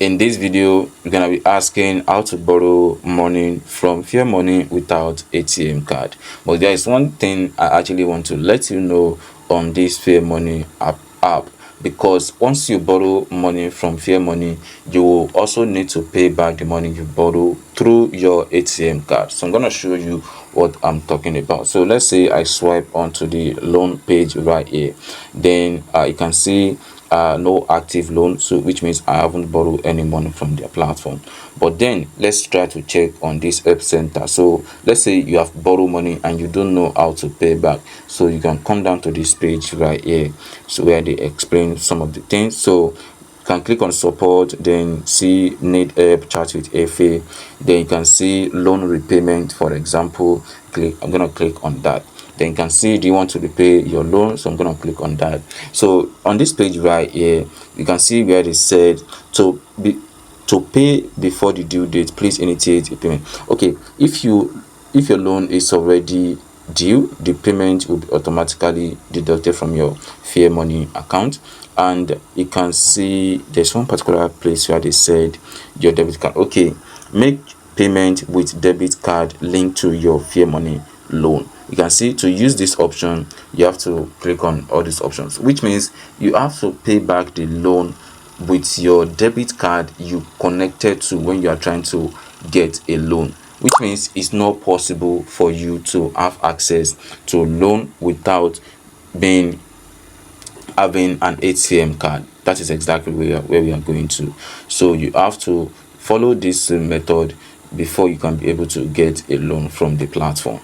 In this video, we're gonna be asking how to borrow money from Fairmoney without ATM card. But there is one thing I actually want to let you know on this Fairmoney app, because once you borrow money from Fairmoney, you will also need to pay back the money you borrow through your ATM card. So I'm gonna show you what I'm talking about. So let's say I swipe onto the loan page right here. Then you can see no active loan, so which means I haven't borrowed any money from their platform. But then let's try to check on this help center. So let's say you have borrowed money and you don't know how to pay back, so you can come down to this page right here, so where they explain some of the things. So you can click on support, then see need help, chat with FA, then you can see loan repayment. For example, I'm gonna click on that. Then you can see, do you want to repay your loan? So I'm going to click on that. So on this page right here, you can see where they said to pay before the due date, please initiate a payment. Okay, if your loan is already due, the payment will be automatically deducted from your Fairmoney account. And you can see there's one particular place where they said your debit card. Okay, make payment with debit card linked to your Fairmoney loan. You can see, to use this option you have to click on all these options, which means you have to pay back the loan with your debit card you connected to when you are trying to get a loan, which means it's not possible for you to have access to a loan without having an ATM card. That is exactly where we are going to. So you have to follow this method before you can be able to get a loan from the platform.